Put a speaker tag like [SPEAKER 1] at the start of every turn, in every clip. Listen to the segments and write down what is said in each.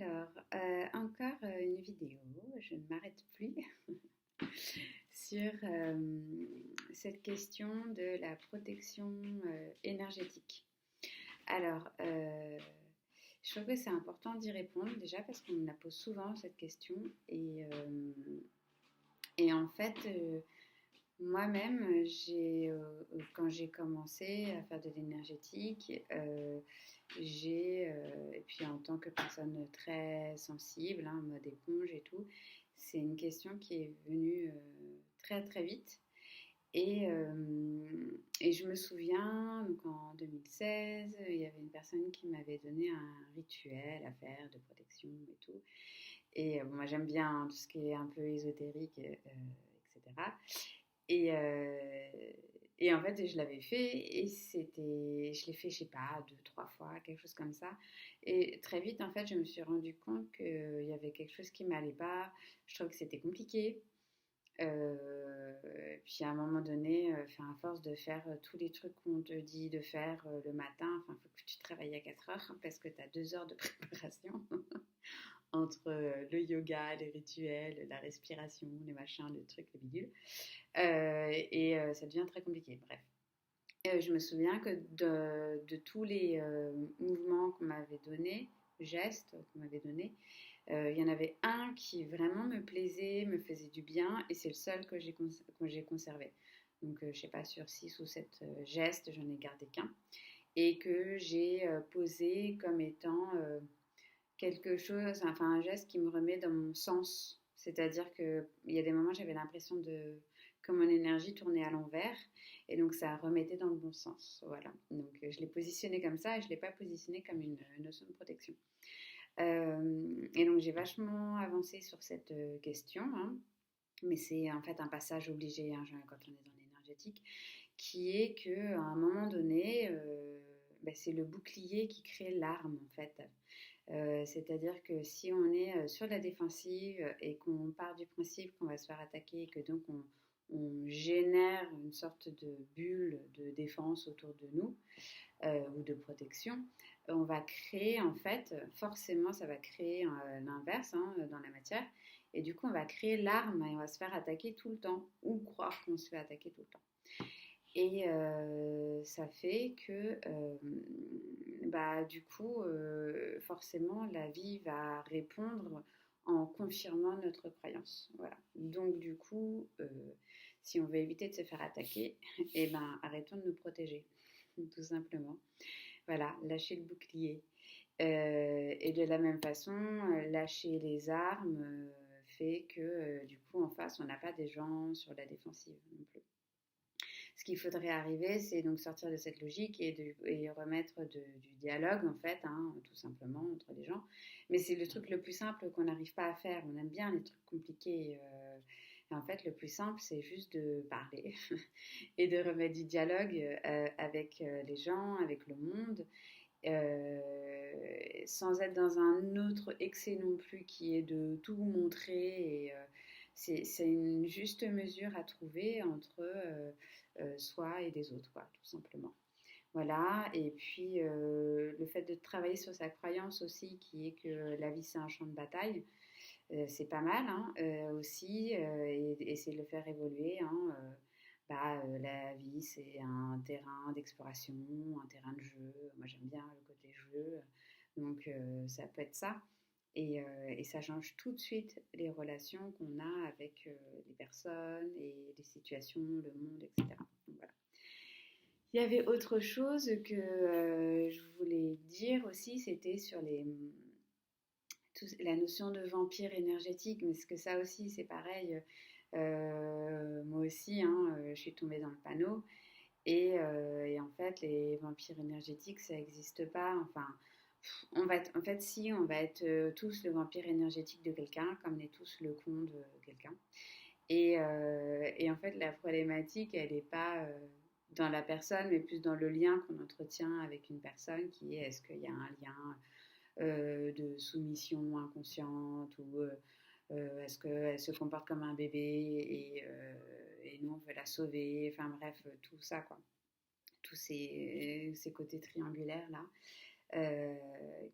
[SPEAKER 1] Alors, encore une vidéo, je ne m'arrête plus, sur cette question de la protection énergétique. Alors, je trouve que c'est important d'y répondre déjà parce qu'on me la pose souvent cette question et en fait, moi-même, quand j'ai commencé à faire de l'énergétique, et puis en tant que personne très sensible, hein, mode éponge et tout, c'est une question qui est venue très très vite. Et je me souviens, donc en 2016, il y avait une personne qui m'avait donné un rituel à faire de protection et tout. Et moi j'aime bien hein, tout ce qui est un peu ésotérique, etc. Et, euh, et en fait, je l'avais fait et je l'ai fait, je sais pas, 2, 3 fois, quelque chose comme ça. Et très vite, en fait, je me suis rendu compte qu'il y avait quelque chose qui m'allait pas. Je trouvais que c'était compliqué. Puis à un moment donné, à force de faire tous les trucs qu'on te dit de faire le matin, il faut que tu te réveilles à 4 heures hein, parce que tu as 2 heures de préparation entre le yoga, les rituels, la respiration, les machins, les trucs, les bidules. Ça devient très compliqué. Bref. Je me souviens que de tous les mouvements qu'on m'avait donnés, gestes qu'on m'avait donnés, il y en avait un qui vraiment me plaisait, me faisait du bien, et c'est le seul que j'ai conservé. Donc, je ne sais pas, sur 6 ou 7 gestes, j'en ai gardé qu'un, et que j'ai posé comme étant quelque chose, enfin un geste qui me remet dans mon sens. C'est-à-dire qu'il y a des moments, j'avais l'impression que mon énergie tournait à l'envers, et donc ça remettait dans le bon sens. Voilà. Donc je l'ai positionné comme ça, et je ne l'ai pas positionné comme une notion de protection. Et donc j'ai vachement avancé sur cette question, hein, mais c'est en fait un passage obligé hein, quand on est dans l'énergétique, qui est qu'à un moment donné, c'est le bouclier qui crée l'arme en fait. C'est-à-dire que si on est sur la défensive et qu'on part du principe qu'on va se faire attaquer et que donc on génère une sorte de bulle de défense autour de nous ou de protection, on va créer en fait, forcément ça va créer l'inverse hein, dans la matière, et du coup on va créer l'arme et on va se faire attaquer tout le temps ou croire qu'on se fait attaquer tout le temps. Et ça fait que, du coup, forcément, la vie va répondre en confirmant notre croyance. Voilà. Donc, du coup, si on veut éviter de se faire attaquer, eh ben, arrêtons de nous protéger, tout simplement. Voilà, lâcher le bouclier. Et de la même façon, lâcher les armes fait que, du coup, en face, on n'a pas des gens sur la défensive non plus. Ce qu'il faudrait arriver, c'est donc sortir de cette logique et remettre du dialogue, en fait, hein, tout simplement, entre les gens. Mais c'est le truc le plus simple qu'on n'arrive pas à faire. On aime bien les trucs compliqués. Et en fait, le plus simple, c'est juste de parler et de remettre du dialogue avec les gens, avec le monde, sans être dans un autre excès non plus qui est de tout montrer. C'est une juste mesure à trouver entre soi et les autres, quoi, tout simplement. Voilà, et puis le fait de travailler sur sa croyance aussi, qui est que la vie c'est un champ de bataille, c'est pas mal hein, aussi, et essayer de le faire évoluer. Hein, la vie c'est un terrain d'exploration, un terrain de jeu. Moi j'aime bien le côté jeu, donc ça peut être ça. Et ça change tout de suite les relations qu'on a avec les personnes et les situations, le monde, etc. Donc, voilà. Il y avait autre chose que je voulais dire aussi, c'était sur la notion de vampire énergétique, mais que ça aussi c'est pareil. Moi aussi, hein, je suis tombée dans le panneau. Et en fait, les vampires énergétiques, ça n'existe pas. Enfin, en fait, si, on va être tous le vampire énergétique de quelqu'un, comme on est tous le con de quelqu'un. Et en fait, la problématique, elle n'est pas dans la personne, mais plus dans le lien qu'on entretient avec une personne, qui est est-ce qu'il y a un lien de soumission inconsciente ou est-ce qu'elle se comporte comme un bébé et nous on veut la sauver, enfin bref, tout ça quoi, tous ces côtés triangulaires là.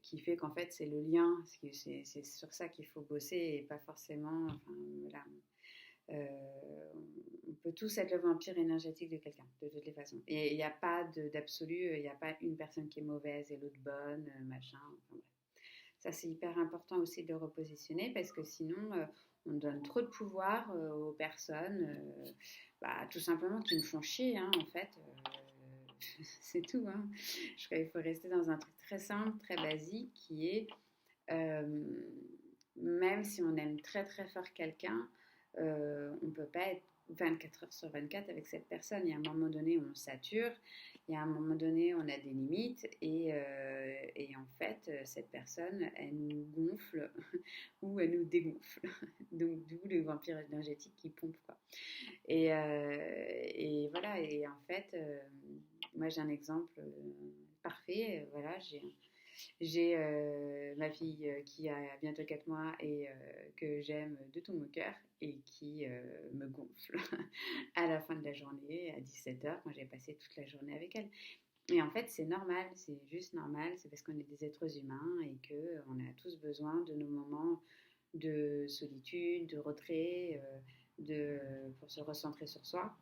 [SPEAKER 1] qui fait qu'en fait c'est le lien, c'est sur ça qu'il faut bosser et pas forcément, enfin voilà, on peut tous être le vampire énergétique de quelqu'un, de toutes les façons. Et il n'y a pas d'absolu, il n'y a pas une personne qui est mauvaise et l'autre bonne, machin, enfin bref. Ça, c'est hyper important aussi de le repositionner parce que sinon, on donne trop de pouvoir aux personnes, tout simplement qui nous font chier, hein, en fait. C'est tout. Hein. Je crois qu'il faut rester dans un truc très simple, très basique, qui est, euh, même si on aime très très fort quelqu'un, on ne peut pas être 24 heures sur 24 avec cette personne. Il y a un moment donné où on sature, il y a un moment donné où on a des limites et en fait, cette personne, elle nous gonfle ou elle nous dégonfle. Donc, d'où le vampire énergétique qui pompe, quoi. Et voilà, et en fait, moi j'ai un exemple parfait. Voilà, j'ai ma fille qui a bientôt 4 mois et que j'aime de tout mon cœur et qui me gonfle à la fin de la journée, à 17h, quand j'ai passé toute la journée avec elle. Et en fait, c'est normal, c'est juste normal, c'est parce qu'on est des êtres humains et qu'on a tous besoin de nos moments de solitude, de retrait, pour se recentrer sur soi.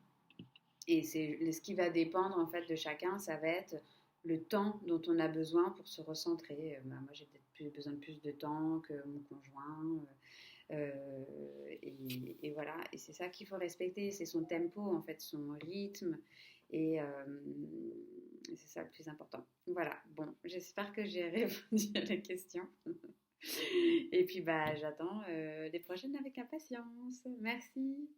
[SPEAKER 1] Et c'est ce qui va dépendre en fait de chacun, ça va être le temps dont on a besoin pour se recentrer. Moi, j'ai peut-être besoin de plus de temps que mon conjoint. Et voilà, et c'est ça qu'il faut respecter, c'est son tempo, en fait, son rythme. Et c'est ça le plus important. Voilà, bon, j'espère que j'ai répondu à la question. Et puis, j'attends les prochaines avec impatience. Merci.